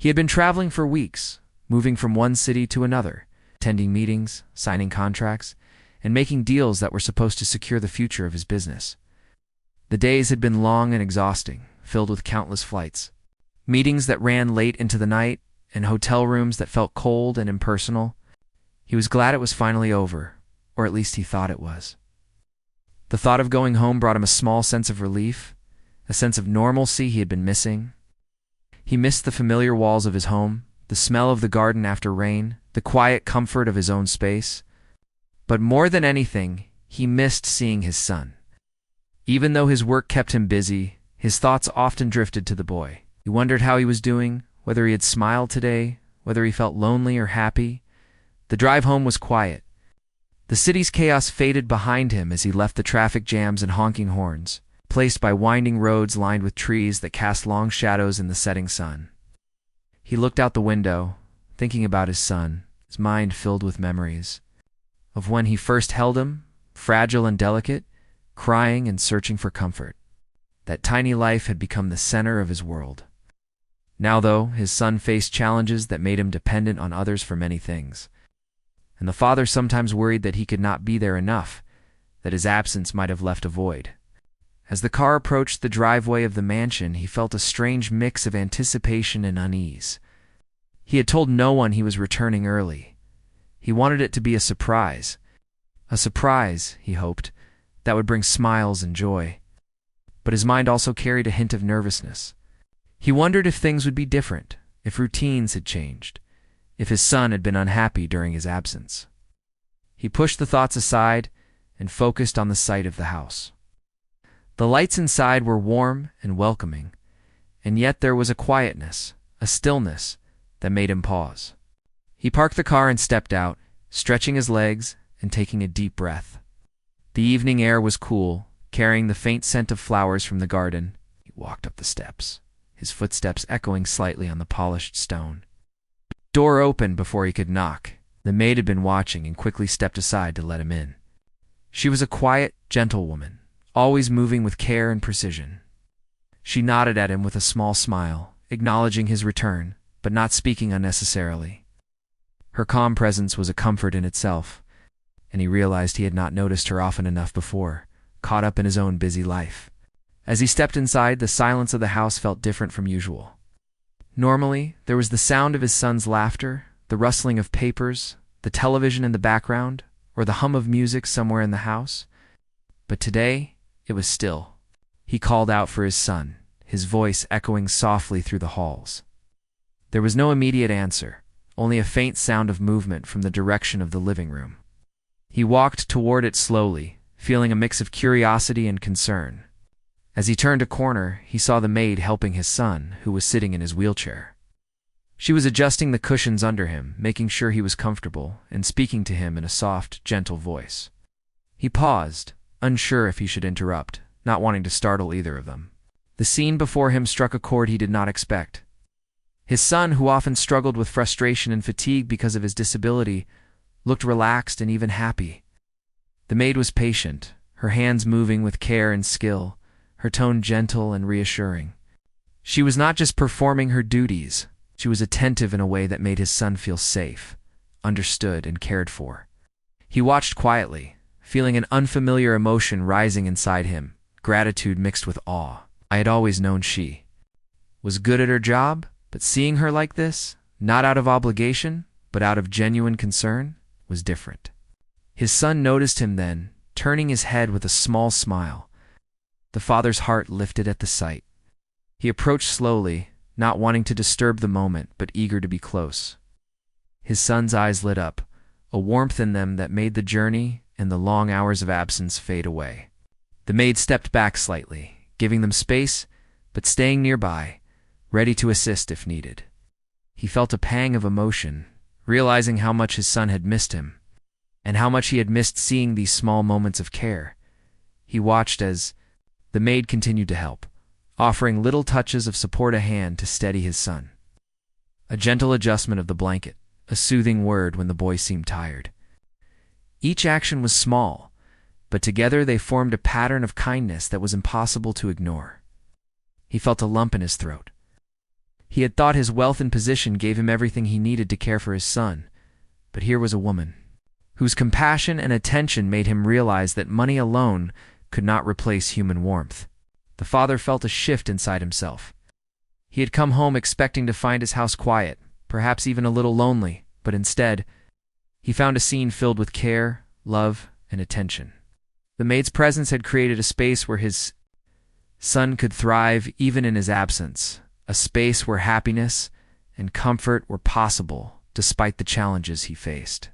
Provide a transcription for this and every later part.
He had been traveling for weeks, moving from one city to another, attending meetings, signing contracts, and making deals that were supposed to secure the future of his business. The days had been long and exhausting, filled with countless flights, meetings that ran late into the night, and hotel rooms that felt cold and impersonal. He was glad it was finally over, or at least he thought it was. The thought of going home brought him a small sense of relief, a sense of normalcy he had been missing. He missed the familiar walls of his home, the smell of the garden after rain, the quiet comfort of his own space. But more than anything, he missed seeing his son. Even though his work kept him busy, his thoughts often drifted to the boy. He wondered how he was doing, whether he had smiled today, whether he felt lonely or happy. The drive home was quiet. The city's chaos faded behind him as he left the traffic jams and honking horns, placed by winding roads lined with trees that cast long shadows in the setting sun. He looked out the window, thinking about his son, his mind filled with memories of when he first held him, fragile and delicate, crying and searching for comfort. That tiny life had become the center of his world. Now, though, his son faced challenges that made him dependent on others for many things. And the father sometimes worried that he could not be there enough, that his absence might have left a void. As the car approached the driveway of the mansion, he felt a strange mix of anticipation and unease. He had told no one he was returning early. He wanted it to be a surprise, he hoped, that would bring smiles and joy. But his mind also carried a hint of nervousness. He wondered if things would be different, if routines had changed, if his son had been unhappy during his absence. He pushed the thoughts aside and focused on the sight of the house. The lights inside were warm and welcoming, and yet there was a quietness, a stillness, that made him pause. He parked the car and stepped out, stretching his legs and taking a deep breath. The evening air was cool, carrying the faint scent of flowers from the garden. He walked up the steps, his footsteps echoing slightly on the polished stone. The door opened before he could knock. The maid had been watching and quickly stepped aside to let him in. She was a quiet, gentle woman, always moving with care and precision. She nodded at him with a small smile, acknowledging his return, but not speaking unnecessarily. Her calm presence was a comfort in itself, and he realized he had not noticed her often enough before, caught up in his own busy life. As he stepped inside, the silence of the house felt different from usual. Normally, there was the sound of his son's laughter, the rustling of papers, the television in the background, or the hum of music somewhere in the house. But today, it was still. He called out for his son, his voice echoing softly through the halls. There was no immediate answer, only a faint sound of movement from the direction of the living room. He walked toward it slowly, feeling a mix of curiosity and concern. As he turned a corner, he saw the maid helping his son, who was sitting in his wheelchair. She was adjusting the cushions under him, making sure he was comfortable, and speaking to him in a soft, gentle voice. He paused, unsure if he should interrupt, not wanting to startle either of them. The scene before him struck a chord he did not expect. His son, who often struggled with frustration and fatigue because of his disability, looked relaxed and even happy. The maid was patient, her hands moving with care and skill, her tone gentle and reassuring. She was not just performing her duties, she was attentive in a way that made his son feel safe, understood, and cared for. He watched quietly, feeling an unfamiliar emotion rising inside him, gratitude mixed with awe. I had always known she was good at her job, but seeing her like this, not out of obligation, but out of genuine concern, was different. His son noticed him then, turning his head with a small smile. The father's heart lifted at the sight. He approached slowly, not wanting to disturb the moment, but eager to be close. His son's eyes lit up, a warmth in them that made the journey and the long hours of absence fade away. The maid stepped back slightly, giving them space, but staying nearby, ready to assist if needed. He felt a pang of emotion, realizing how much his son had missed him, and how much he had missed seeing these small moments of care. He watched as the maid continued to help, offering little touches of support, a hand to steady his son, a gentle adjustment of the blanket, a soothing word when the boy seemed tired. Each action was small, but together they formed a pattern of kindness that was impossible to ignore. He felt a lump in his throat. He had thought his wealth and position gave him everything he needed to care for his son, but here was a woman whose compassion and attention made him realize that money alone could not replace human warmth. The father felt a shift inside himself. He had come home expecting to find his house quiet, perhaps even a little lonely, but instead, he found a scene filled with care, love, and attention. The maid's presence had created a space where his son could thrive even in his absence, a space where happiness and comfort were possible despite the challenges he faced.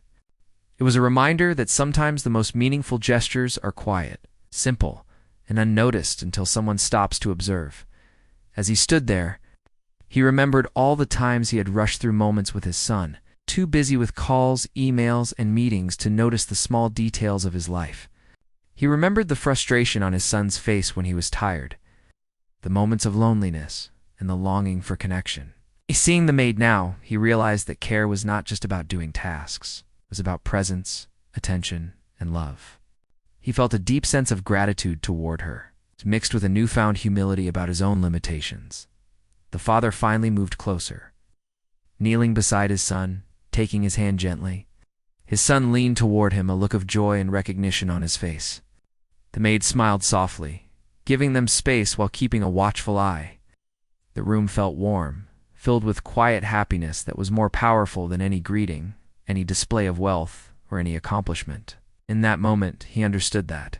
It was a reminder that sometimes the most meaningful gestures are quiet, simple, and unnoticed until someone stops to observe. As he stood there, he remembered all the times he had rushed through moments with his son, too busy with calls, emails, and meetings to notice the small details of his life. He remembered the frustration on his son's face when he was tired, the moments of loneliness, and the longing for connection. Seeing the maid now, he realized that care was not just about doing tasks. It was about presence, attention, and love. He felt a deep sense of gratitude toward her, mixed with a newfound humility about his own limitations. The father finally moved closer, kneeling beside his son, taking his hand gently. His son leaned toward him, a look of joy and recognition on his face. The maid smiled softly, giving them space while keeping a watchful eye. The room felt warm, filled with quiet happiness that was more powerful than any greeting, any display of wealth, or any accomplishment. In that moment, he understood that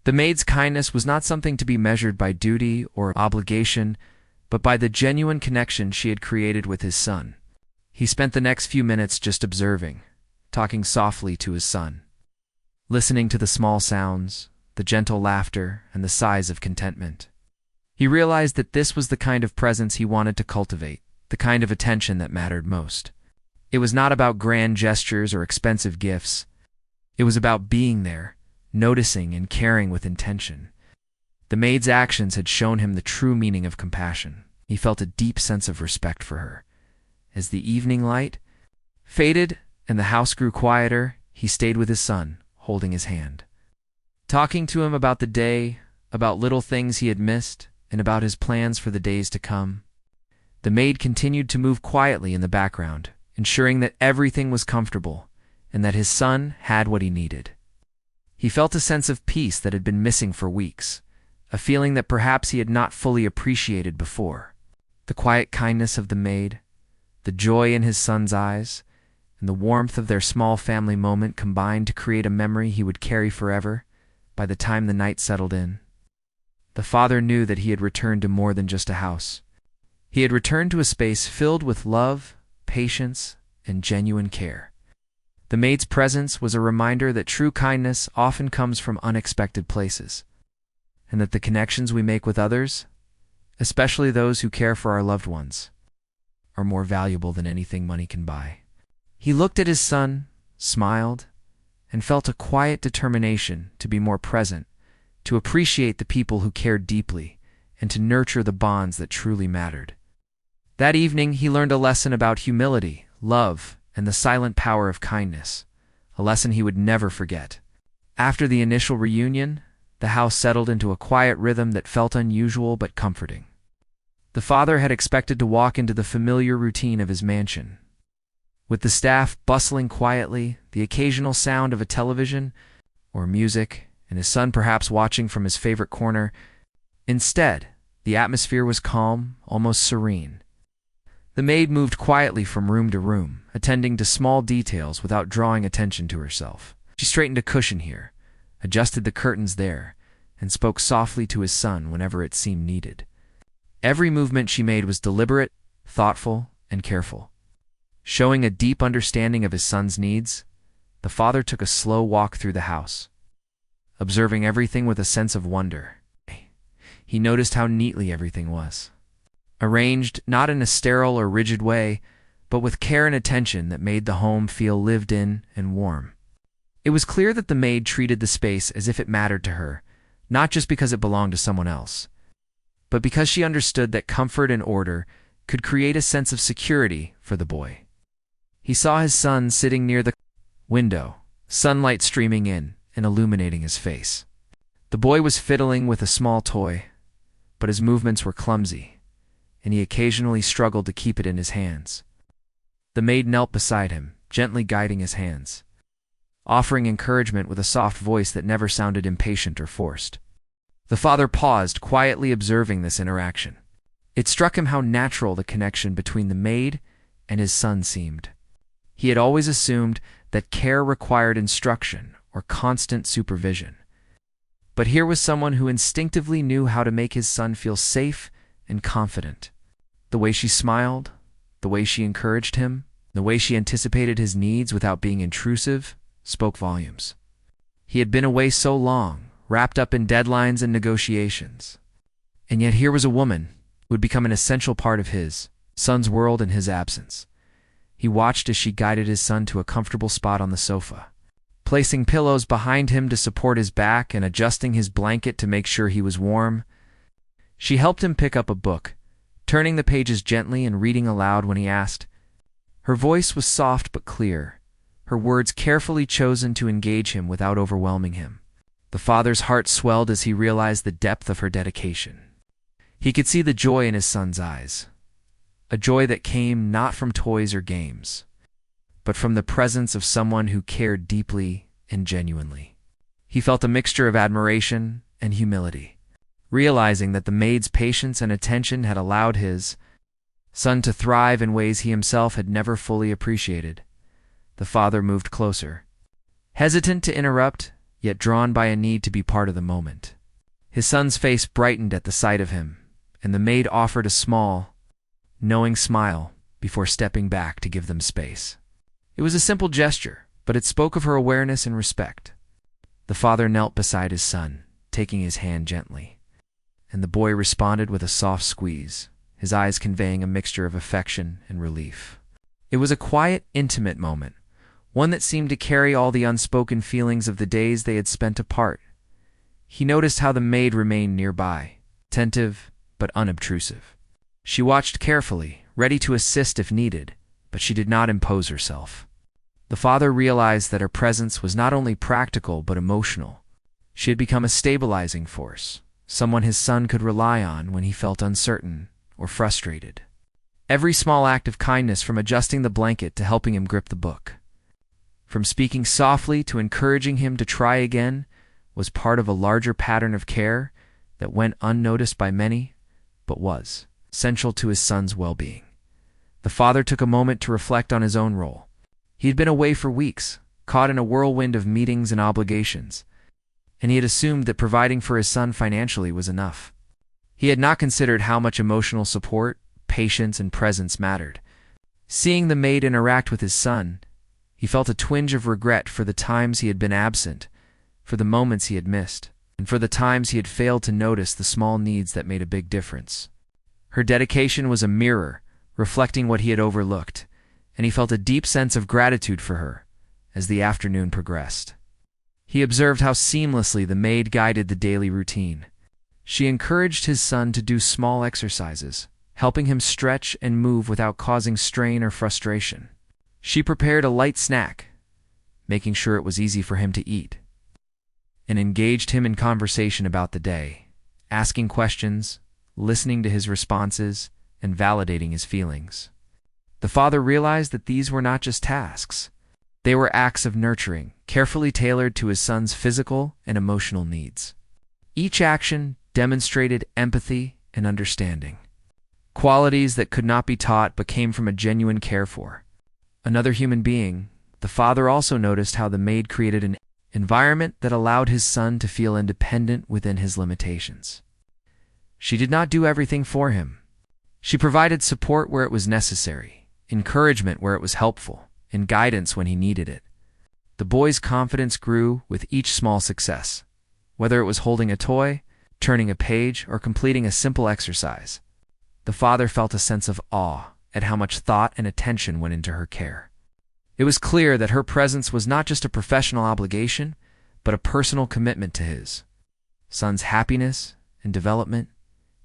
the maid's kindness was not something to be measured by duty or obligation, but by the genuine connection she had created with his son. He spent the next few minutes just observing, talking softly to his son, listening to the small sounds, the gentle laughter, and the sighs of contentment. He realized that this was the kind of presence he wanted to cultivate, the kind of attention that mattered most. It was not about grand gestures or expensive gifts. It was about being there, noticing and caring with intention. The maid's actions had shown him the true meaning of compassion. He felt a deep sense of respect for her. As the evening light faded and the house grew quieter, he stayed with his son, holding his hand, talking to him about the day, about little things he had missed, and about his plans for the days to come. The maid continued to move quietly in the background, ensuring that everything was comfortable and that his son had what he needed. He felt a sense of peace that had been missing for weeks, a feeling that perhaps he had not fully appreciated before. The quiet kindness of the maid, the joy in his son's eyes, and the warmth of their small family moment combined to create a memory he would carry forever by the time the night settled in. The father knew that he had returned to more than just a house. He had returned to a space filled with love, patience, and genuine care. The maid's presence was a reminder that true kindness often comes from unexpected places, and that the connections we make with others, especially those who care for our loved ones, are more valuable than anything money can buy. He looked at his son, smiled, and felt a quiet determination to be more present, to appreciate the people who cared deeply, and to nurture the bonds that truly mattered. That evening, he learned a lesson about humility, love, and the silent power of kindness, a lesson he would never forget. After the initial reunion, the house settled into a quiet rhythm that felt unusual but comforting. The father had expected to walk into the familiar routine of his mansion, with the staff bustling quietly, the occasional sound of a television or music, and his son perhaps watching from his favorite corner. Instead, the atmosphere was calm, almost serene. The maid moved quietly from room to room, attending to small details without drawing attention to herself. She straightened a cushion here, adjusted the curtains there, and spoke softly to his son whenever it seemed needed. Every movement she made was deliberate, thoughtful, and careful. Showing a deep understanding of his son's needs, the father took a slow walk through the house, observing everything with a sense of wonder. He noticed how neatly everything was, arranged not in a sterile or rigid way, but with care and attention that made the home feel lived in and warm. It was clear that the maid treated the space as if it mattered to her, not just because it belonged to someone else, but because she understood that comfort and order could create a sense of security for the boy. He saw his son sitting near the window, sunlight streaming in and illuminating his face. The boy was fiddling with a small toy, but his movements were clumsy, and he occasionally struggled to keep it in his hands. The maid knelt beside him, gently guiding his hands, offering encouragement with a soft voice that never sounded impatient or forced. The father paused, quietly observing this interaction. It struck him how natural the connection between the maid and his son seemed. He had always assumed that care required instruction or constant supervision. But here was someone who instinctively knew how to make his son feel safe and confident. The way she smiled, the way she encouraged him, the way she anticipated his needs without being intrusive, spoke volumes. He had been away so long, wrapped up in deadlines and negotiations. And yet here was a woman who had become an essential part of his son's world in his absence. He watched as she guided his son to a comfortable spot on the sofa, placing pillows behind him to support his back and adjusting his blanket to make sure he was warm. She helped him pick up a book, turning the pages gently and reading aloud when he asked. Her voice was soft but clear, her words carefully chosen to engage him without overwhelming him. The father's heart swelled as he realized the depth of her dedication. He could see the joy in his son's eyes, a joy that came not from toys or games, but from the presence of someone who cared deeply and genuinely. He felt a mixture of admiration and humility, realizing that the maid's patience and attention had allowed his son to thrive in ways he himself had never fully appreciated. The father moved closer, hesitant to interrupt, yet drawn by a need to be part of the moment. His son's face brightened at the sight of him, and the maid offered a small, knowing smile before stepping back to give them space. It was a simple gesture, but it spoke of her awareness and respect. The father knelt beside his son, taking his hand gently, and the boy responded with a soft squeeze, his eyes conveying a mixture of affection and relief. It was a quiet, intimate moment, one that seemed to carry all the unspoken feelings of the days they had spent apart. He noticed how the maid remained nearby, attentive but unobtrusive. She watched carefully, ready to assist if needed, but she did not impose herself. The father realized that her presence was not only practical but emotional. She had become a stabilizing force, someone his son could rely on when he felt uncertain or frustrated. Every small act of kindness, from adjusting the blanket to helping him grip the book, from speaking softly to encouraging him to try again, was part of a larger pattern of care that went unnoticed by many, but was essential to his son's well-being. The father took a moment to reflect on his own role. He had been away for weeks, caught in a whirlwind of meetings and obligations, and he had assumed that providing for his son financially was enough. He had not considered how much emotional support, patience, and presence mattered. Seeing the maid interact with his son, he felt a twinge of regret for the times he had been absent, for the moments he had missed, and for the times he had failed to notice the small needs that made a big difference. Her dedication was a mirror, reflecting what he had overlooked, and he felt a deep sense of gratitude for her as the afternoon progressed. He observed how seamlessly the maid guided the daily routine. She encouraged his son to do small exercises, helping him stretch and move without causing strain or frustration. She prepared a light snack, making sure it was easy for him to eat, and engaged him in conversation about the day, asking questions, listening to his responses, and validating his feelings. The father realized that these were not just tasks. They were acts of nurturing, carefully tailored to his son's physical and emotional needs. Each action demonstrated empathy and understanding, qualities that could not be taught but came from a genuine care for another human being. The father also noticed how the maid created an environment that allowed his son to feel independent within his limitations. She did not do everything for him. She provided support where it was necessary, encouragement where it was helpful, and guidance when he needed it. The boy's confidence grew with each small success, whether it was holding a toy, turning a page, or completing a simple exercise. The father felt a sense of awe at how much thought and attention went into her care. It was clear that her presence was not just a professional obligation, but a personal commitment to his son's happiness and development.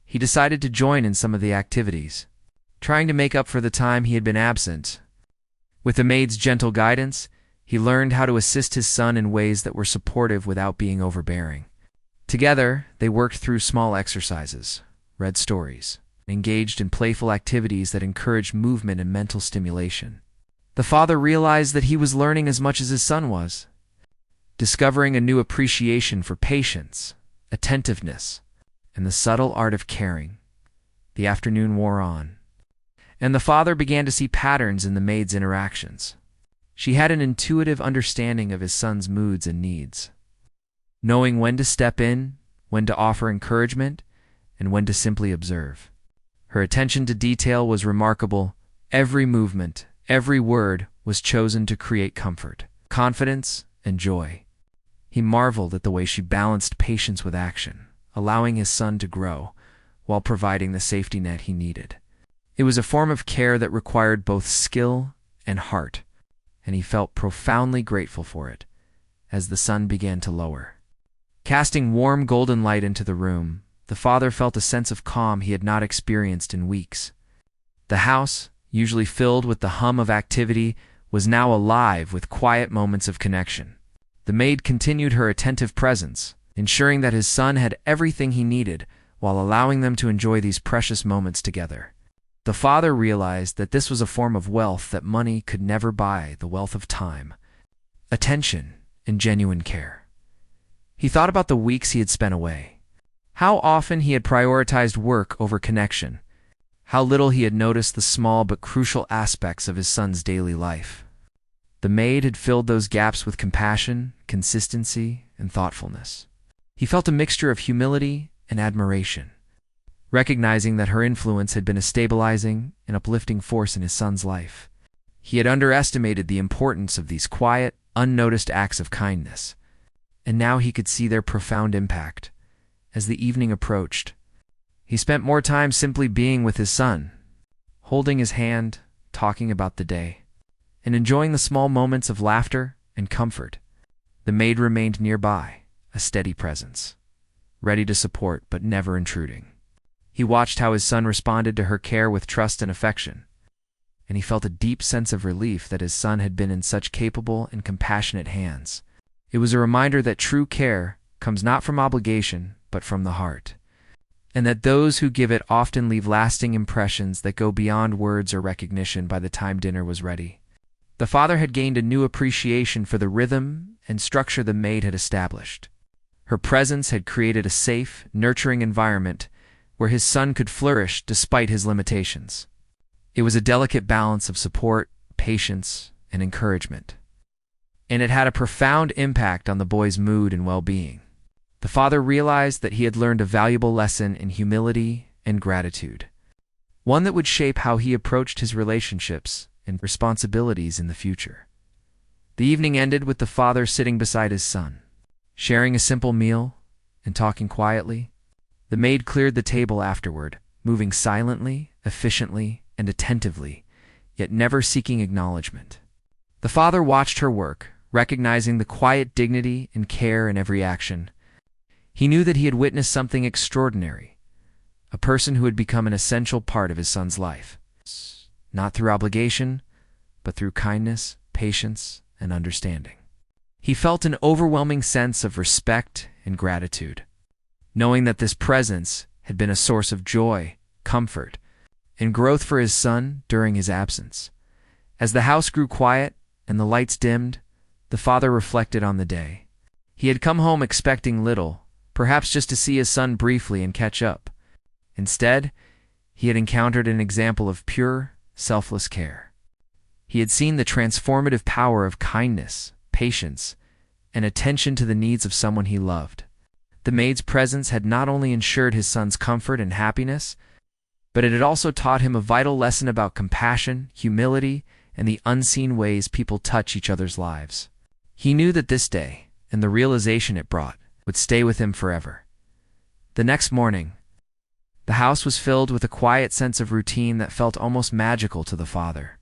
He decided to join in some of the activities, trying to make up for the time he had been absent. With the maid's gentle guidance, he learned how to assist his son in ways that were supportive without being overbearing. Together, they worked through small exercises, read stories, engaged in playful activities that encouraged movement and mental stimulation. The father realized that he was learning as much as his son was, discovering a new appreciation for patience, attentiveness, and the subtle art of caring. The afternoon wore on, and the father began to see patterns in the maid's interactions. She had an intuitive understanding of his son's moods and needs, knowing when to step in, when to offer encouragement, and when to simply observe. Her attention to detail was remarkable. Every movement, every word was chosen to create comfort, confidence, and joy. He marveled at the way she balanced patience with action, allowing his son to grow while providing the safety net he needed. It was a form of care that required both skill and heart, and he felt profoundly grateful for it as the sun began to lower. Casting warm golden light into the room, the father felt a sense of calm he had not experienced in weeks. The house, usually filled with the hum of activity, was now alive with quiet moments of connection. The maid continued her attentive presence, ensuring that his son had everything he needed while allowing them to enjoy these precious moments together. The father realized that this was a form of wealth that money could never buy: the wealth of time, attention, and genuine care. He thought about the weeks he had spent away, how often he had prioritized work over connection, how little he had noticed the small but crucial aspects of his son's daily life. The maid had filled those gaps with compassion, consistency, and thoughtfulness. He felt a mixture of humility and admiration, recognizing that her influence had been a stabilizing and uplifting force in his son's life. He had underestimated the importance of these quiet, unnoticed acts of kindness, and now he could see their profound impact. As the evening approached, he spent more time simply being with his son, holding his hand, talking about the day, and enjoying the small moments of laughter and comfort. The maid remained nearby, a steady presence, ready to support but never intruding. He watched how his son responded to her care with trust and affection, and he felt a deep sense of relief that his son had been in such capable and compassionate hands. It was a reminder that true care comes not from obligation, but from the heart, and that those who give it often leave lasting impressions that go beyond words or recognition. By the time dinner was ready, the father had gained a new appreciation for the rhythm and structure the maid had established. Her presence had created a safe, nurturing environment where his son could flourish despite his limitations. It was a delicate balance of support, patience, and encouragement, and it had a profound impact on the boy's mood and well-being. The father realized that he had learned a valuable lesson in humility and gratitude, one that would shape how he approached his relationships and responsibilities in the future. The evening ended with the father sitting beside his son, sharing a simple meal and talking quietly. The maid cleared the table afterward, moving silently, efficiently, and attentively, yet never seeking acknowledgement. The father watched her work, recognizing the quiet dignity and care in every action. He knew that he had witnessed something extraordinary, a person who had become an essential part of his son's life, not through obligation, but through kindness, patience, and understanding. He felt an overwhelming sense of respect and gratitude, knowing that this presence had been a source of joy, comfort, and growth for his son during his absence. As the house grew quiet and the lights dimmed, the father reflected on the day. He had come home expecting little, perhaps just to see his son briefly and catch up. Instead, he had encountered an example of pure, selfless care. He had seen the transformative power of kindness, patience, and attention to the needs of someone he loved. The maid's presence had not only ensured his son's comfort and happiness, but it had also taught him a vital lesson about compassion, humility, and the unseen ways people touch each other's lives. He knew that this day, and the realization it brought, would stay with him forever. The next morning, the house was filled with a quiet sense of routine that felt almost magical to the father.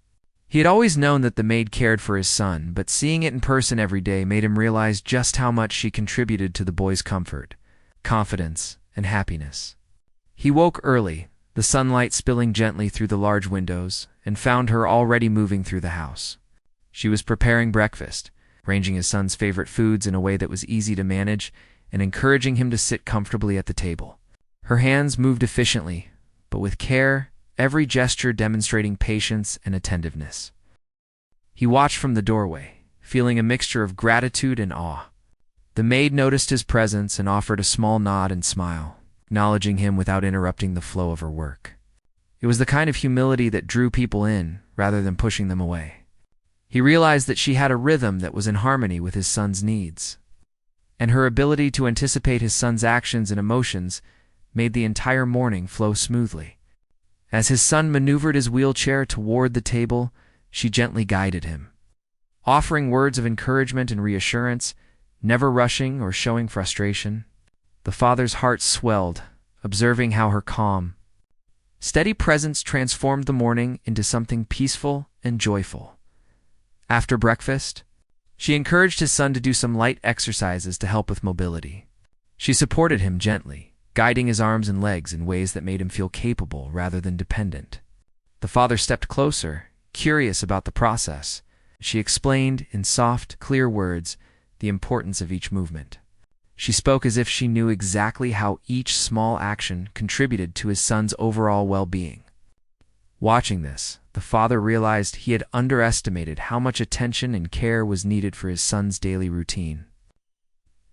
He had always known that the maid cared for his son, but seeing it in person every day made him realize just how much she contributed to the boy's comfort, confidence, and happiness. He woke early, the sunlight spilling gently through the large windows, and found her already moving through the house. She was preparing breakfast, arranging his son's favorite foods in a way that was easy to manage, and encouraging him to sit comfortably at the table. Her hands moved efficiently, but with care, every gesture demonstrating patience and attentiveness. He watched from the doorway, feeling a mixture of gratitude and awe. The maid noticed his presence and offered a small nod and smile, acknowledging him without interrupting the flow of her work. It was the kind of humility that drew people in rather than pushing them away. He realized that she had a rhythm that was in harmony with his son's needs, and her ability to anticipate his son's actions and emotions made the entire morning flow smoothly. As his son maneuvered his wheelchair toward the table, she gently guided him, offering words of encouragement and reassurance, never rushing or showing frustration. The father's heart swelled, observing how her calm, steady presence transformed the morning into something peaceful and joyful. After breakfast, she encouraged his son to do some light exercises to help with mobility. She supported him gently, guiding his arms and legs in ways that made him feel capable rather than dependent. The father stepped closer, curious about the process. She explained in soft, clear words the importance of each movement. She spoke as if she knew exactly how each small action contributed to his son's overall well-being. Watching this, the father realized he had underestimated how much attention and care was needed for his son's daily routine.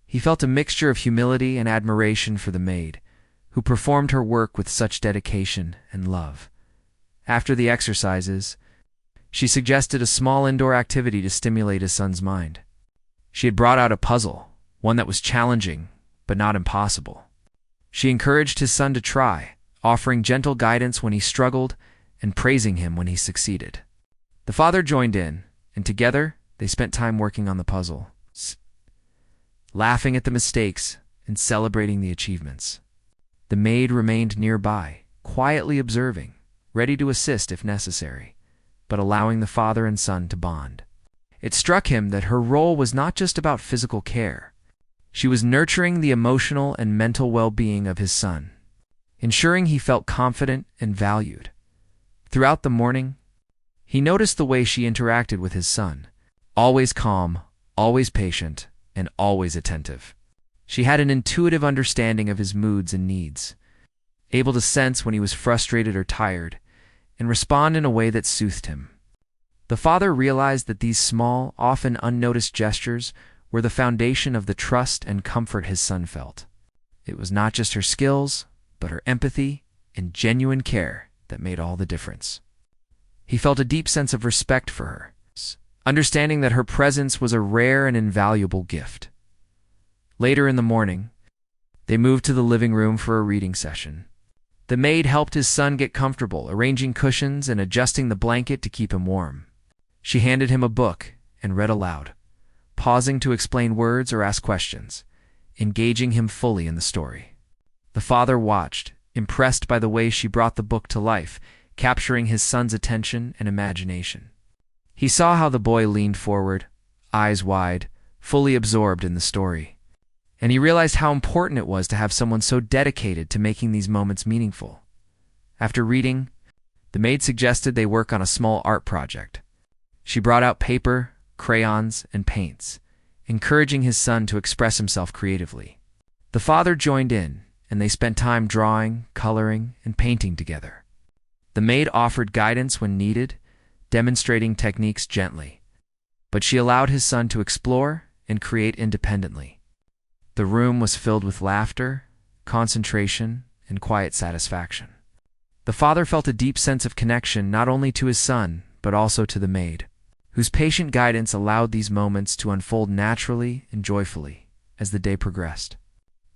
He felt a mixture of humility and admiration for the maid, who performed her work with such dedication and love. After the exercises, she suggested a small indoor activity to stimulate his son's mind. She had brought out a puzzle, one that was challenging, but not impossible. She encouraged his son to try, offering gentle guidance when he struggled and praising him when he succeeded. The father joined in, and together they spent time working on the puzzle, laughing at the mistakes and celebrating the achievements. The maid remained nearby, quietly observing, ready to assist if necessary, but allowing the father and son to bond. It struck him that her role was not just about physical care. She was nurturing the emotional and mental well-being of his son, ensuring he felt confident and valued. Throughout the morning, he noticed the way she interacted with his son, always calm, always patient, and always attentive. She had an intuitive understanding of his moods and needs, able to sense when he was frustrated or tired, and respond in a way that soothed him. The father realized that these small, often unnoticed gestures were the foundation of the trust and comfort his son felt. It was not just her skills, but her empathy and genuine care that made all the difference. He felt a deep sense of respect for her, understanding that her presence was a rare and invaluable gift. Later in the morning, they moved to the living room for a reading session. The maid helped his son get comfortable, arranging cushions and adjusting the blanket to keep him warm. She handed him a book and read aloud, pausing to explain words or ask questions, engaging him fully in the story. The father watched, impressed by the way she brought the book to life, capturing his son's attention and imagination. He saw how the boy leaned forward, eyes wide, fully absorbed in the story, and he realized how important it was to have someone so dedicated to making these moments meaningful. After reading, the maid suggested they work on a small art project. She brought out paper, crayons, and paints, encouraging his son to express himself creatively. The father joined in, and they spent time drawing, coloring, and painting together. The maid offered guidance when needed, demonstrating techniques gently, but she allowed his son to explore and create independently. The room was filled with laughter, concentration, and quiet satisfaction. The father felt a deep sense of connection not only to his son, but also to the maid, whose patient guidance allowed these moments to unfold naturally and joyfully as the day progressed.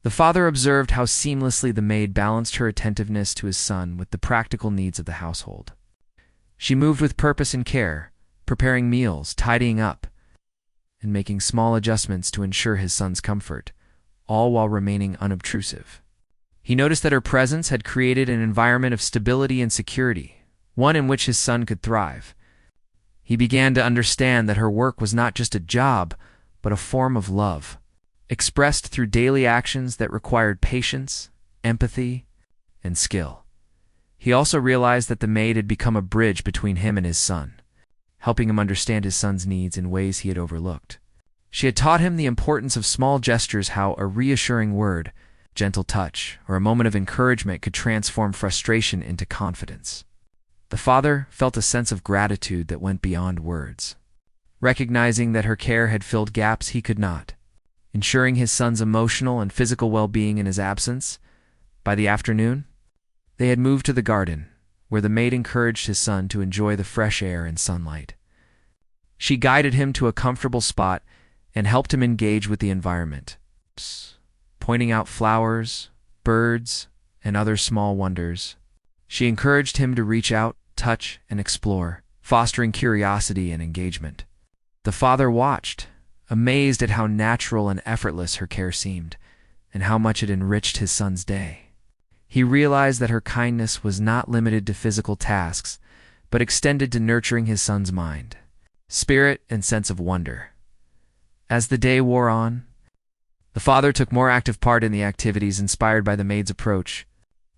The father observed how seamlessly the maid balanced her attentiveness to his son with the practical needs of the household. She moved with purpose and care, preparing meals, tidying up, and making small adjustments to ensure his son's comfort, all while remaining unobtrusive. He noticed that her presence had created an environment of stability and security, one in which his son could thrive. He began to understand that her work was not just a job, but a form of love, expressed through daily actions that required patience, empathy, and skill. He also realized that the maid had become a bridge between him and his son, helping him understand his son's needs in ways he had overlooked. She had taught him the importance of small gestures, how a reassuring word, gentle touch, or a moment of encouragement could transform frustration into confidence. The father felt a sense of gratitude that went beyond words, recognizing that her care had filled gaps he could not, ensuring his son's emotional and physical well-being in his absence. By the afternoon, they had moved to the garden, where the maid encouraged his son to enjoy the fresh air and sunlight. She guided him to a comfortable spot and helped him engage with the environment, pointing out flowers, birds, and other small wonders. She encouraged him to reach out, touch, and explore, fostering curiosity and engagement. The father watched, amazed at how natural and effortless her care seemed, and how much it enriched his son's day. He realized that her kindness was not limited to physical tasks, but extended to nurturing his son's mind, spirit, and sense of wonder. As the day wore on, the father took more active part in the activities inspired by the maid's approach.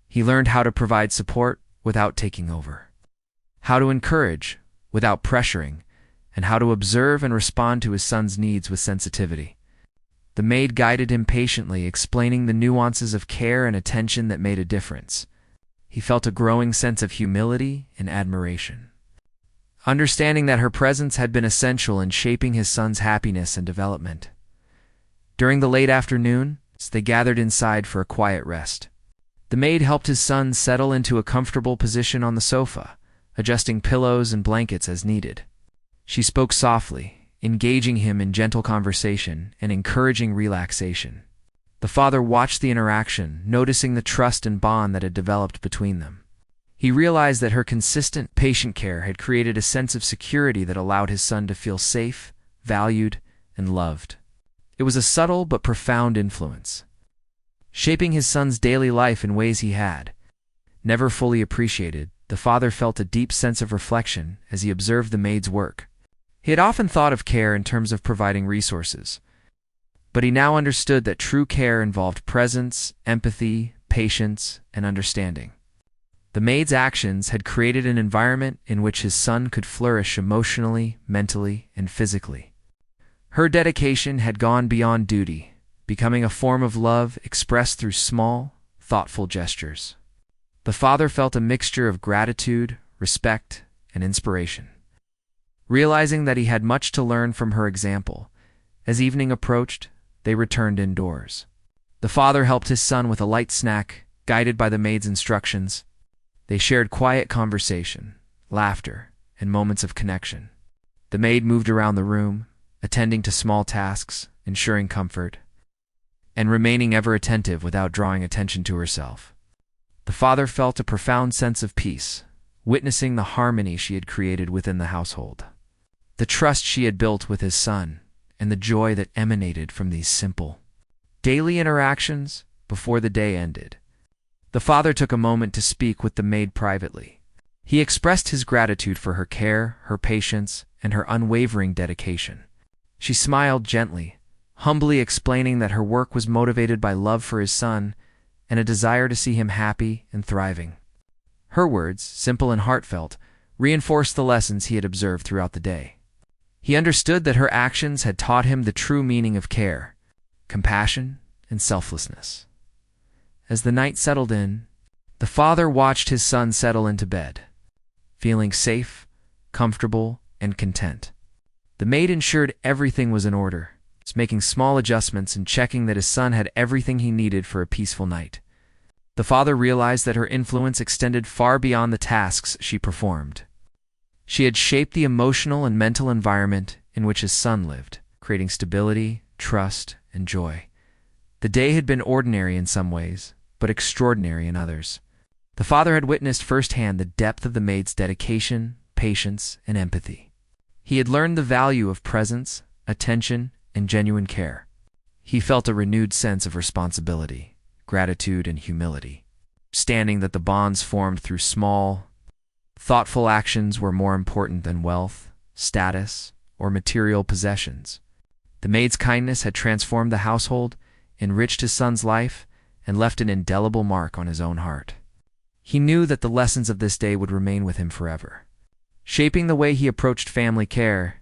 He learned how to provide support without taking over, how to encourage without pressuring, and how to observe and respond to his son's needs with sensitivity. The maid guided him patiently, explaining the nuances of care and attention that made a difference. He felt a growing sense of humility and admiration, understanding that her presence had been essential in shaping his son's happiness and development. During the late afternoon, they gathered inside for a quiet rest. The maid helped his son settle into a comfortable position on the sofa, adjusting pillows and blankets as needed. She spoke softly, engaging him in gentle conversation and encouraging relaxation. The father watched the interaction, noticing the trust and bond that had developed between them. He realized that her consistent, patient care had created a sense of security that allowed his son to feel safe, valued, and loved. It was a subtle but profound influence, shaping his son's daily life in ways he had never fully appreciated. The father felt a deep sense of reflection as he observed the maid's work. He had often thought of care in terms of providing resources, but he now understood that true care involved presence, empathy, patience, and understanding. The maid's actions had created an environment in which his son could flourish emotionally, mentally, and physically. Her dedication had gone beyond duty, becoming a form of love expressed through small, thoughtful gestures. The father felt a mixture of gratitude, respect, and inspiration. Realizing that he had much to learn from her example, as evening approached, they returned indoors. The father helped his son with a light snack, guided by the maid's instructions. They shared quiet conversation, laughter, and moments of connection. The maid moved around the room, attending to small tasks, ensuring comfort, and remaining ever attentive without drawing attention to herself. The father felt a profound sense of peace, witnessing the harmony she had created within the household, the trust she had built with his son, and the joy that emanated from these simple, daily interactions before the day ended. The father took a moment to speak with the maid privately. He expressed his gratitude for her care, her patience, and her unwavering dedication. She smiled gently, humbly explaining that her work was motivated by love for his son and a desire to see him happy and thriving. Her words, simple and heartfelt, reinforced the lessons he had observed throughout the day. He understood that her actions had taught him the true meaning of care, compassion, and selflessness. As the night settled in, the father watched his son settle into bed, feeling safe, comfortable, and content. The maid ensured everything was in order, making small adjustments and checking that his son had everything he needed for a peaceful night. The father realized that her influence extended far beyond the tasks she performed. She had shaped the emotional and mental environment in which his son lived, creating stability, trust, and joy. The day had been ordinary in some ways, but extraordinary in others. The father had witnessed firsthand the depth of the maid's dedication, patience, and empathy. He had learned the value of presence, attention, and genuine care. He felt a renewed sense of responsibility, gratitude, and humility, understanding that the bonds formed through small, thoughtful actions were more important than wealth, status, or material possessions. The maid's kindness had transformed the household, enriched his son's life, and left an indelible mark on his own heart. He knew that the lessons of this day would remain with him forever, shaping the way he approached family care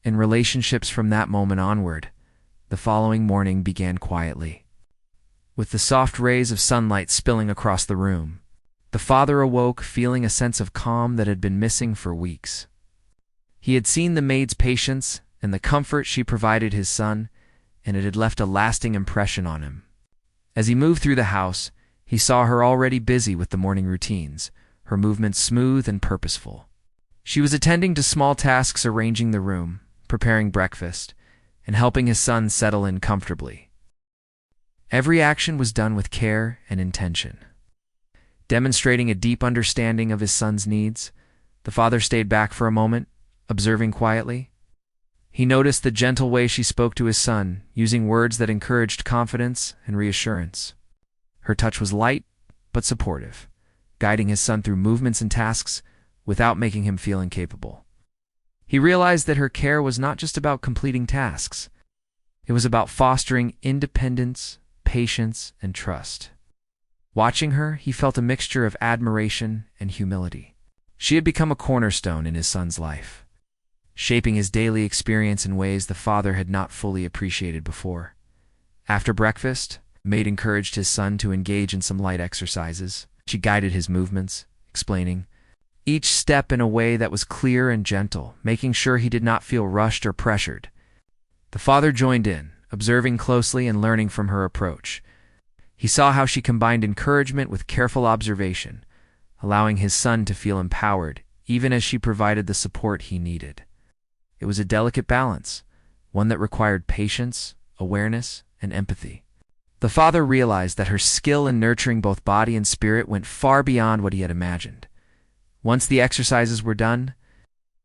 and relationships from that moment onward. The following morning began quietly. with the soft rays of sunlight spilling across the room. The father awoke, feeling a sense of calm that had been missing for weeks. He had seen the maid's patience and the comfort she provided his son, and it had left a lasting impression on him. As he moved through the house, he saw her already busy with the morning routines, her movements smooth and purposeful. She was attending to small tasks, arranging the room, preparing breakfast, and helping his son settle in comfortably. Every action was done with care and intention. Demonstrating a deep understanding of his son's needs, the father stayed back for a moment, observing quietly. He noticed the gentle way she spoke to his son, using words that encouraged confidence and reassurance. Her touch was light but supportive, guiding his son through movements and tasks without making him feel incapable. He realized that her care was not just about completing tasks. It was about fostering independence, patience, and trust. Watching her, he felt a mixture of admiration and humility. She had become a cornerstone in his son's life, shaping his daily experience in ways the father had not fully appreciated before. After breakfast, Maid encouraged his son to engage in some light exercises. She guided his movements, explaining each step in a way that was clear and gentle, making sure he did not feel rushed or pressured. The father joined in, observing closely and learning from her approach. He saw how she combined encouragement with careful observation, allowing his son to feel empowered, even as she provided the support he needed. It was a delicate balance, one that required patience, awareness, and empathy. The father realized that her skill in nurturing both body and spirit went far beyond what he had imagined. Once the exercises were done,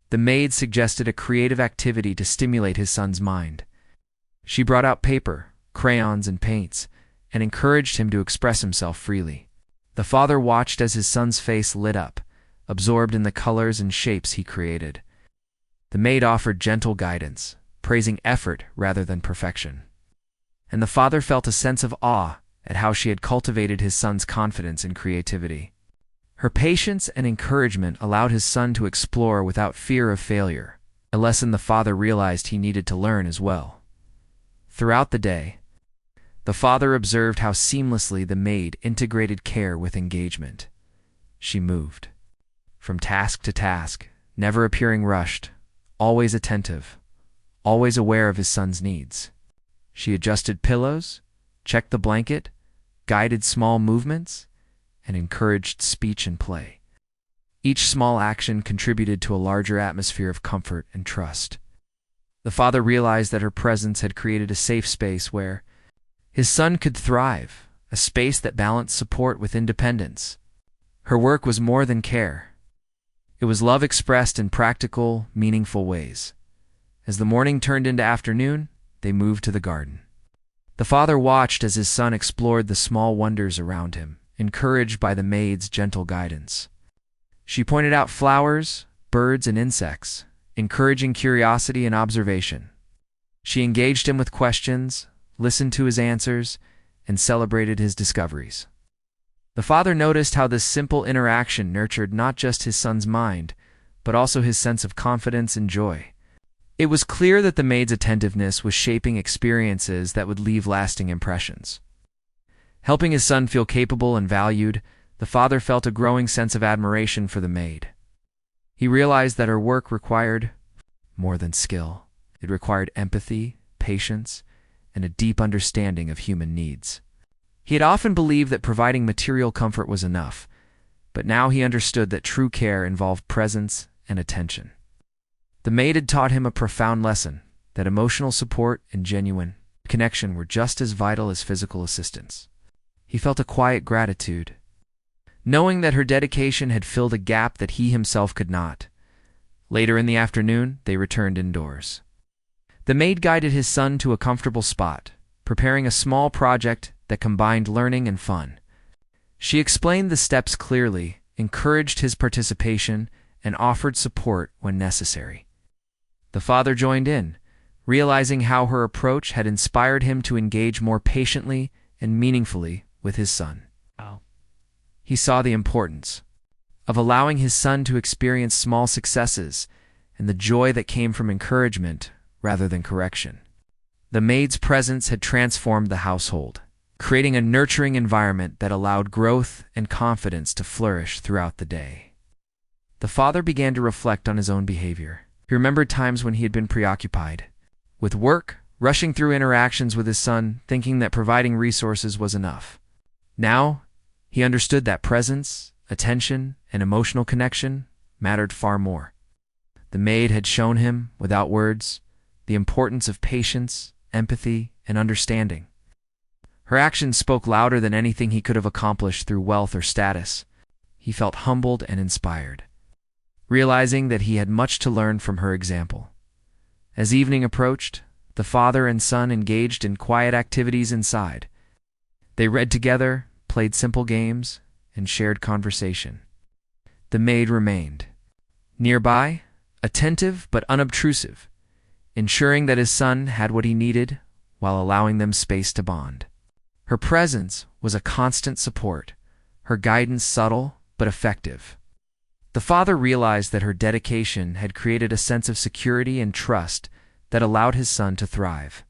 the maid suggested a creative activity to stimulate his son's mind. She brought out paper, crayons, and paints, and encouraged him to express himself freely. The father watched as his son's face lit up, absorbed in the colors and shapes he created. The maid offered gentle guidance, praising effort rather than perfection. And the father felt a sense of awe at how she had cultivated his son's confidence and creativity. Her patience and encouragement allowed his son to explore without fear of failure, a lesson the father realized he needed to learn as well. Throughout the day, the father observed how seamlessly the maid integrated care with engagement. She moved from task to task, never appearing rushed, always attentive, always aware of his son's needs. She adjusted pillows, checked the blanket, guided small movements, and encouraged speech and play. Each small action contributed to a larger atmosphere of comfort and trust. The father realized that her presence had created a safe space where his son could thrive, a space that balanced support with independence. Her work was more than care. It was love expressed in practical, meaningful ways. As the morning turned into afternoon, they moved to the garden. The father watched as his son explored the small wonders around him, encouraged by the maid's gentle guidance. She pointed out flowers, birds, and insects, encouraging curiosity and observation. She engaged him with questions, listened to his answers, and celebrated his discoveries. The father noticed how this simple interaction nurtured not just his son's mind, but also his sense of confidence and joy. It was clear that the maid's attentiveness was shaping experiences that would leave lasting impressions. Helping his son feel capable and valued, the father felt a growing sense of admiration for the maid. He realized that her work required more than skill. It required empathy, patience, and a deep understanding of human needs. He had often believed that providing material comfort was enough, but now he understood that true care involved presence and attention. The maid had taught him a profound lesson, that emotional support and genuine connection were just as vital as physical assistance. He felt a quiet gratitude, knowing that her dedication had filled a gap that he himself could not. Later in the afternoon, they returned indoors. The maid guided his son to a comfortable spot, preparing a small project that combined learning and fun. She explained the steps clearly, encouraged his participation, and offered support when necessary. The father joined in, realizing how her approach had inspired him to engage more patiently and meaningfully with his son. He saw the importance of allowing his son to experience small successes and the joy that came from encouragement rather than correction. The maid's presence had transformed the household, creating a nurturing environment that allowed growth and confidence to flourish throughout the day. The father began to reflect on his own behavior. He remembered times when he had been preoccupied with work, rushing through interactions with his son, thinking that providing resources was enough. Now, he understood that presence, attention, and emotional connection mattered far more. The maid had shown him, without words, the importance of patience, empathy, and understanding. Her actions spoke louder than anything he could have accomplished through wealth or status. He felt humbled and inspired, realizing that he had much to learn from her example. As evening approached, the father and son engaged in quiet activities inside. They read together, played simple games, and shared conversation. The maid remained nearby, attentive but unobtrusive, ensuring that his son had what he needed while allowing them space to bond. Her presence was a constant support, her guidance subtle but effective. The father realized that her dedication had created a sense of security and trust that allowed his son to thrive.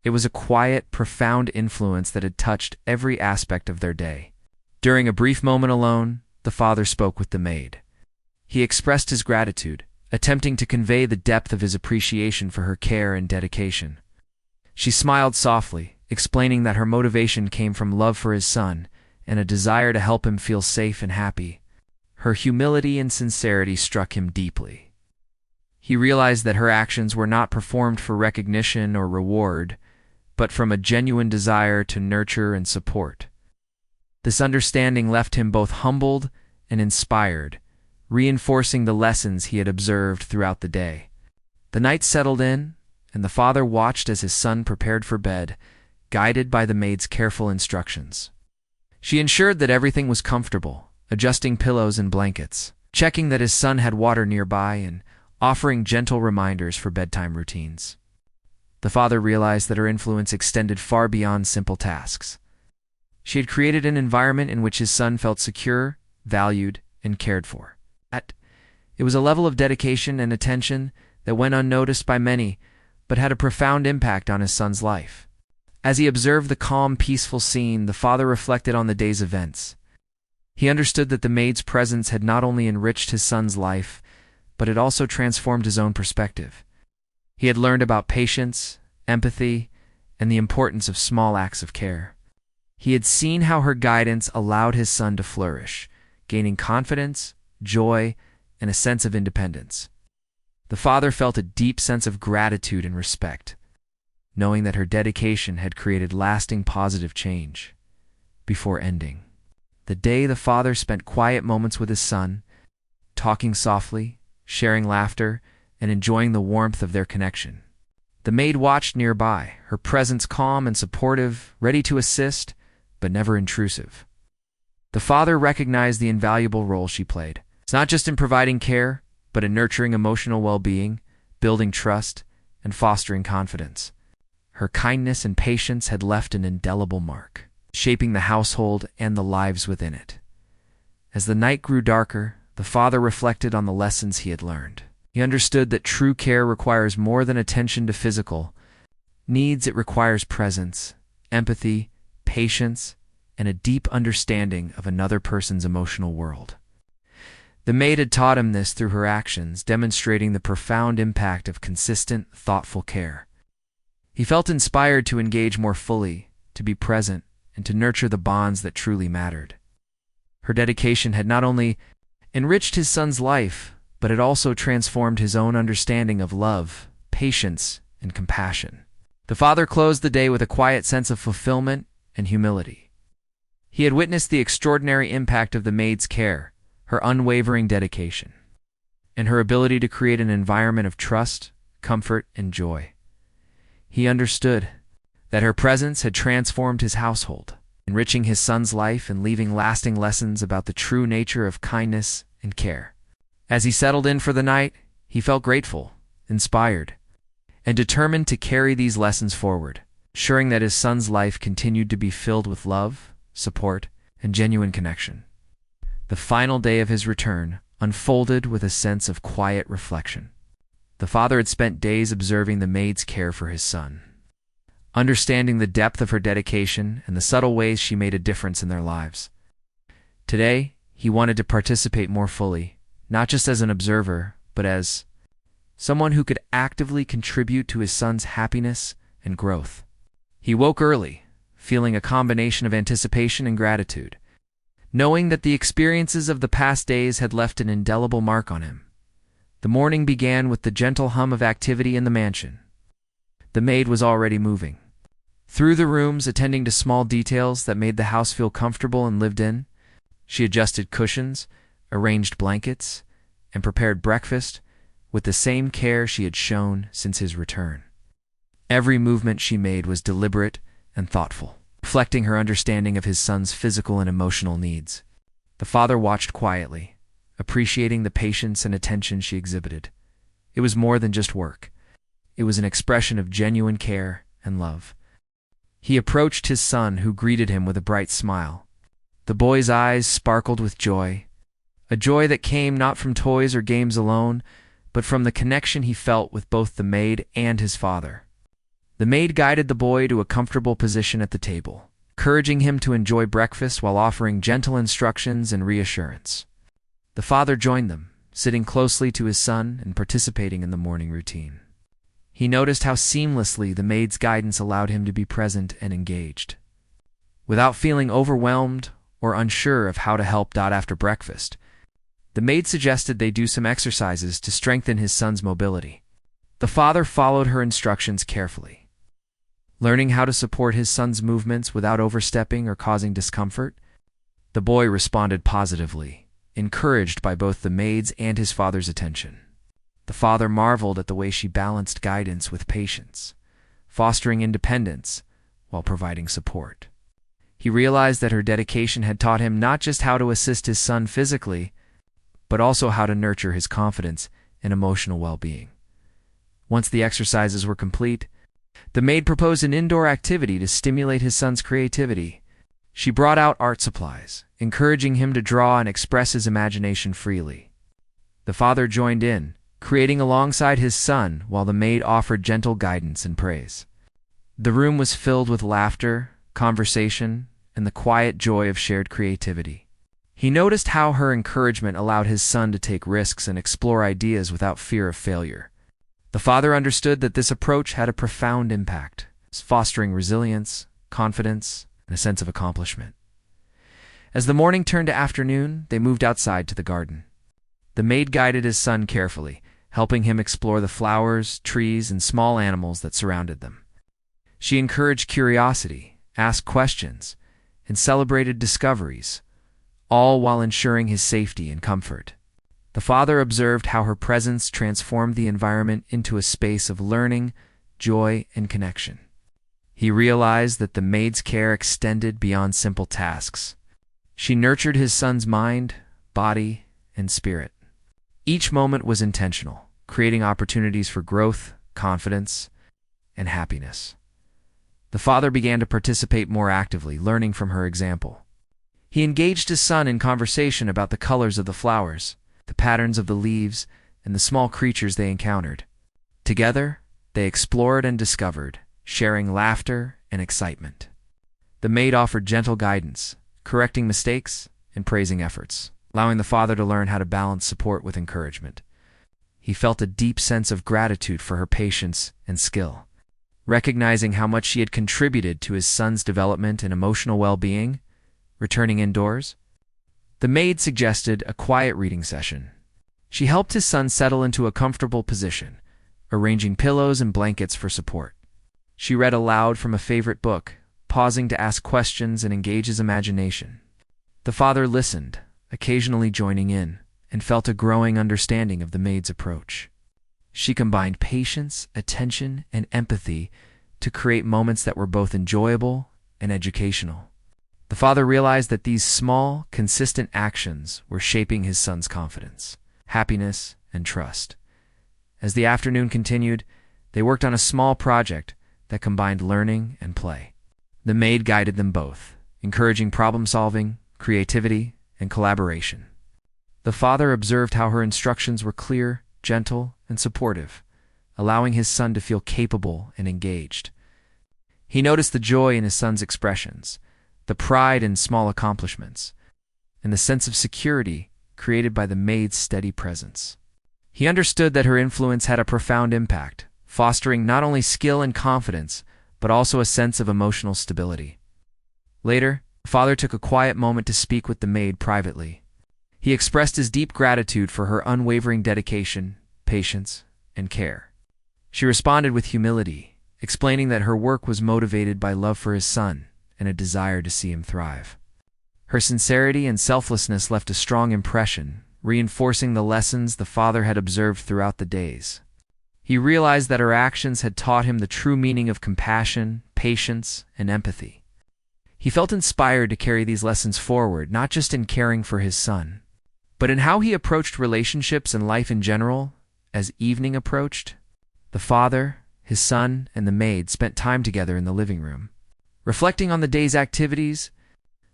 It was a quiet, profound influence that had touched every aspect of their day. During a brief moment alone, the father spoke with the maid. He expressed his gratitude, attempting to convey the depth of his appreciation for her care and dedication. She smiled softly, explaining that her motivation came from love for his son and a desire to help him feel safe and happy. Her humility and sincerity struck him deeply. He realized that her actions were not performed for recognition or reward, but from a genuine desire to nurture and support. This understanding left him both humbled and inspired, reinforcing the lessons he had observed throughout the day. The night settled in, and the father watched as his son prepared for bed, guided by the maid's careful instructions. She ensured that everything was comfortable, adjusting pillows and blankets, checking that his son had water nearby, and offering gentle reminders for bedtime routines. The father realized that her influence extended far beyond simple tasks. She had created an environment in which his son felt secure, valued, and cared for. It was a level of dedication and attention that went unnoticed by many, but had a profound impact on his son's life. As he observed the calm, peaceful scene, the father reflected on the day's events. He understood that the maid's presence had not only enriched his son's life, but it also transformed his own perspective. He had learned about patience, empathy, and the importance of small acts of care. He had seen how her guidance allowed his son to flourish, gaining confidence, joy, and a sense of independence. The father felt a deep sense of gratitude and respect, knowing that her dedication had created lasting positive change. Before ending the day, the father spent quiet moments with his son, talking softly, sharing laughter, and enjoying the warmth of their connection. The maid watched nearby, her presence calm and supportive, ready to assist, but never intrusive. The father recognized the invaluable role she played. It's not just in providing care, but in nurturing emotional well-being, building trust, and fostering confidence. Her kindness and patience had left an indelible mark, shaping the household and the lives within it. As the night grew darker, the father reflected on the lessons he had learned. He understood that true care requires more than attention to physical needs. It requires presence, empathy, patience, and a deep understanding of another person's emotional world. The maid had taught him this through her actions, demonstrating the profound impact of consistent, thoughtful care. He felt inspired to engage more fully, to be present, and to nurture the bonds that truly mattered. Her dedication had not only enriched his son's life, but it also transformed his own understanding of love, patience, and compassion. The father closed the day with a quiet sense of fulfillment and humility. He had witnessed the extraordinary impact of the maid's care, her unwavering dedication, and her ability to create an environment of trust, comfort, and joy. He understood that her presence had transformed his household, enriching his son's life and leaving lasting lessons about the true nature of kindness and care. As he settled in for the night, he felt grateful, inspired, and determined to carry these lessons forward, ensuring that his son's life continued to be filled with love, support, and genuine connection. The final day of his return unfolded with a sense of quiet reflection. The father had spent days observing the maid's care for his son, understanding the depth of her dedication and the subtle ways she made a difference in their lives. Today, he wanted to participate more fully, not just as an observer, but as someone who could actively contribute to his son's happiness and growth. He woke early, feeling a combination of anticipation and gratitude, knowing that the experiences of the past days had left an indelible mark on him. The morning began with the gentle hum of activity in the mansion. The maid was already moving through the rooms, attending to small details that made the house feel comfortable and lived in. She adjusted cushions, arranged blankets, and prepared breakfast with the same care she had shown since his return. Every movement she made was deliberate and thoughtful, reflecting her understanding of his son's physical and emotional needs. The father watched quietly, appreciating the patience and attention she exhibited. It was more than just work. It was an expression of genuine care and love. He approached his son, who greeted him with a bright smile. The boy's eyes sparkled with joy, a joy that came not from toys or games alone, but from the connection he felt with both the maid and his father. The maid guided the boy to a comfortable position at the table, encouraging him to enjoy breakfast while offering gentle instructions and reassurance. The father joined them, sitting closely to his son and participating in the morning routine. He noticed how seamlessly the maid's guidance allowed him to be present and engaged. Without feeling overwhelmed or unsure of how to help after breakfast, the maid suggested they do some exercises to strengthen his son's mobility. The father followed her instructions carefully. Learning how to support his son's movements without overstepping or causing discomfort, the boy responded positively, encouraged by both the maid's and his father's attention. The father marveled at the way she balanced guidance with patience, fostering independence while providing support. He realized that her dedication had taught him not just how to assist his son physically, but also how to nurture his confidence and emotional well-being. Once the exercises were complete, the maid proposed an indoor activity to stimulate his son's creativity. She brought out art supplies, encouraging him to draw and express his imagination freely. The father joined in, creating alongside his son while the maid offered gentle guidance and praise. The room was filled with laughter, conversation, and the quiet joy of shared creativity. He noticed how her encouragement allowed his son to take risks and explore ideas without fear of failure. The father understood that this approach had a profound impact, fostering resilience, confidence, and a sense of accomplishment. As the morning turned to afternoon, they moved outside to the garden. The maid guided his son carefully, helping him explore the flowers, trees, and small animals that surrounded them. She encouraged curiosity, asked questions, and celebrated discoveries, all while ensuring his safety and comfort. The father observed how her presence transformed the environment into a space of learning, joy, and connection. He realized that the maid's care extended beyond simple tasks. She nurtured his son's mind, body, and spirit. Each moment was intentional, creating opportunities for growth, confidence, and happiness. The father began to participate more actively, learning from her example. He engaged his son in conversation about the colors of the flowers, the patterns of the leaves, and the small creatures they encountered. Together, they explored and discovered, sharing laughter and excitement. The maid offered gentle guidance, correcting mistakes and praising efforts, allowing the father to learn how to balance support with encouragement. He felt a deep sense of gratitude for her patience and skill. Recognizing how much she had contributed to his son's development and emotional well-being, returning indoors, the maid suggested a quiet reading session. She helped his son settle into a comfortable position, arranging pillows and blankets for support. She read aloud from a favorite book, pausing to ask questions and engage his imagination. The father listened, occasionally joining in, and felt a growing understanding of the maid's approach. She combined patience, attention, and empathy to create moments that were both enjoyable and educational. The father realized that these small, consistent actions were shaping his son's confidence, happiness, and trust. As the afternoon continued, they worked on a small project that combined learning and play. The maid guided them both, encouraging problem-solving, creativity, and collaboration. The father observed how her instructions were clear, gentle, and supportive, allowing his son to feel capable and engaged. He noticed the joy in his son's expressions, the pride in small accomplishments, and the sense of security created by the maid's steady presence. He understood that her influence had a profound impact, fostering not only skill and confidence, but also a sense of emotional stability. Later, the father took a quiet moment to speak with the maid privately. He expressed his deep gratitude for her unwavering dedication, patience, and care. She responded with humility, explaining that her work was motivated by love for his son and a desire to see him thrive. Her sincerity and selflessness left a strong impression, reinforcing the lessons the father had observed throughout the days. He realized that her actions had taught him the true meaning of compassion, patience, and empathy. He felt inspired to carry these lessons forward, not just in caring for his son, but in how he approached relationships and life in general. As evening approached, the father, his son, and the maid spent time together in the living room. Reflecting on the day's activities,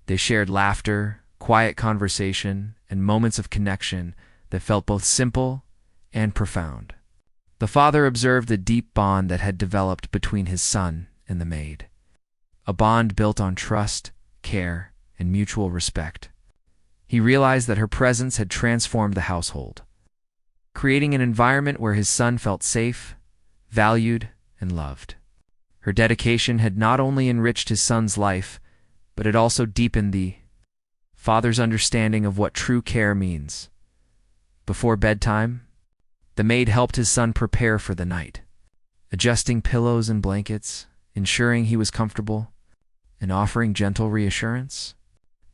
they shared laughter, quiet conversation, and moments of connection that felt both simple and profound. The father observed the deep bond that had developed between his son and the maid, a bond built on trust, care, and mutual respect. He realized that her presence had transformed the household, creating an environment where his son felt safe, valued, and loved. Her dedication had not only enriched his son's life, but it also deepened the father's understanding of what true care means. Before bedtime, the maid helped his son prepare for the night, adjusting pillows and blankets, ensuring he was comfortable, and offering gentle reassurance.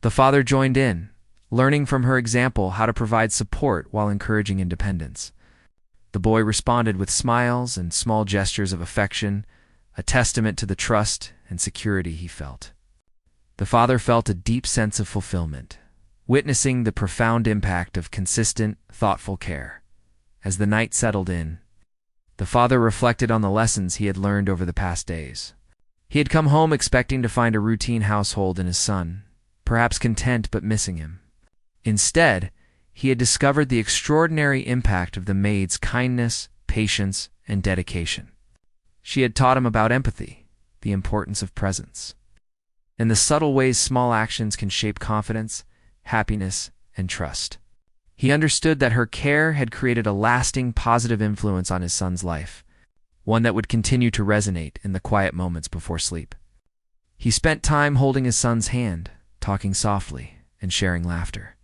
The father joined in, learning from her example how to provide support while encouraging independence. The boy responded with smiles and small gestures of affection, a testament to the trust and security he felt. The father felt a deep sense of fulfillment, witnessing the profound impact of consistent, thoughtful care. As the night settled in, the father reflected on the lessons he had learned over the past days. He had come home expecting to find a routine household and his son, perhaps content but missing him. Instead, he had discovered the extraordinary impact of the maid's kindness, patience, and dedication. She had taught him about empathy, the importance of presence, and the subtle ways small actions can shape confidence, happiness, and trust. He understood that her care had created a lasting positive influence on his son's life, one that would continue to resonate in the quiet moments before sleep. He spent time holding his son's hand, talking softly, and sharing laughter.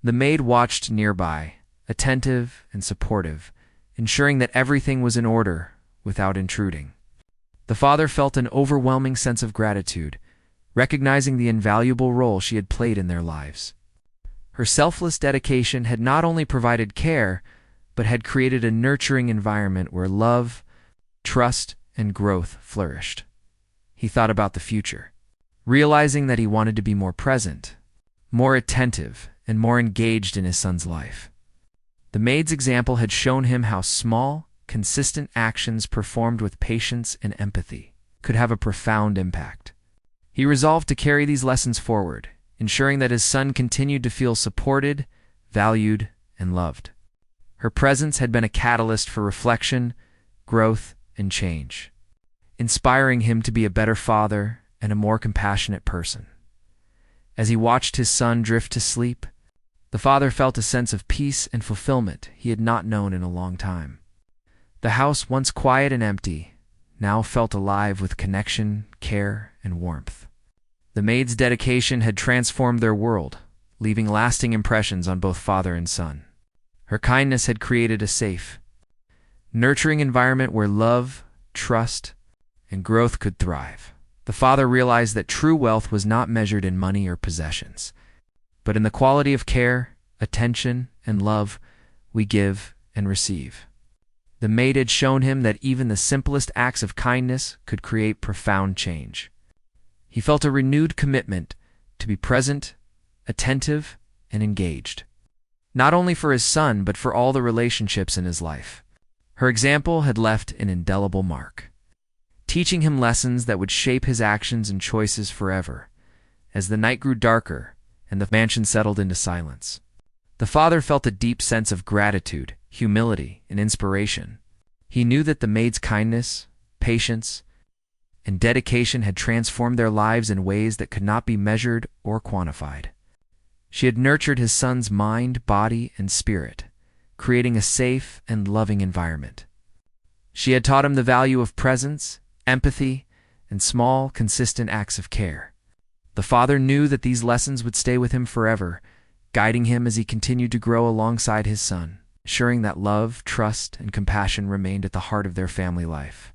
The maid watched nearby, attentive and supportive, ensuring that everything was in order without intruding. The father felt an overwhelming sense of gratitude, recognizing the invaluable role she had played in their lives. Her selfless dedication had not only provided care, but had created a nurturing environment where love, trust, and growth flourished. He thought about the future, realizing that he wanted to be more present, more attentive, and more engaged in his son's life. The maid's example had shown him how small, consistent actions performed with patience and empathy could have a profound impact. He resolved to carry these lessons forward, ensuring that his son continued to feel supported, valued, and loved. Her presence had been a catalyst for reflection, growth, and change, inspiring him to be a better father and a more compassionate person. As he watched his son drift to sleep, the father felt a sense of peace and fulfillment he had not known in a long time. The house, once quiet and empty, now felt alive with connection, care, and warmth. The maid's dedication had transformed their world, leaving lasting impressions on both father and son. Her kindness had created a safe, nurturing environment where love, trust, and growth could thrive. The father realized that true wealth was not measured in money or possessions, but in the quality of care, attention, and love we give and receive. The maid had shown him that even the simplest acts of kindness could create profound change. He felt a renewed commitment to be present, attentive, and engaged, not only for his son but for all the relationships in his life. Her example had left an indelible mark, teaching him lessons that would shape his actions and choices forever. As the night grew darker and the mansion settled into silence, the father felt a deep sense of gratitude, humility, and inspiration. He knew that the maid's kindness, patience, and dedication had transformed their lives in ways that could not be measured or quantified. She had nurtured his son's mind, body, and spirit, creating a safe and loving environment. She had taught him the value of presence, empathy, and small, consistent acts of care. The father knew that these lessons would stay with him forever, guiding him as he continued to grow alongside his son, ensuring that love, trust, and compassion remained at the heart of their family life.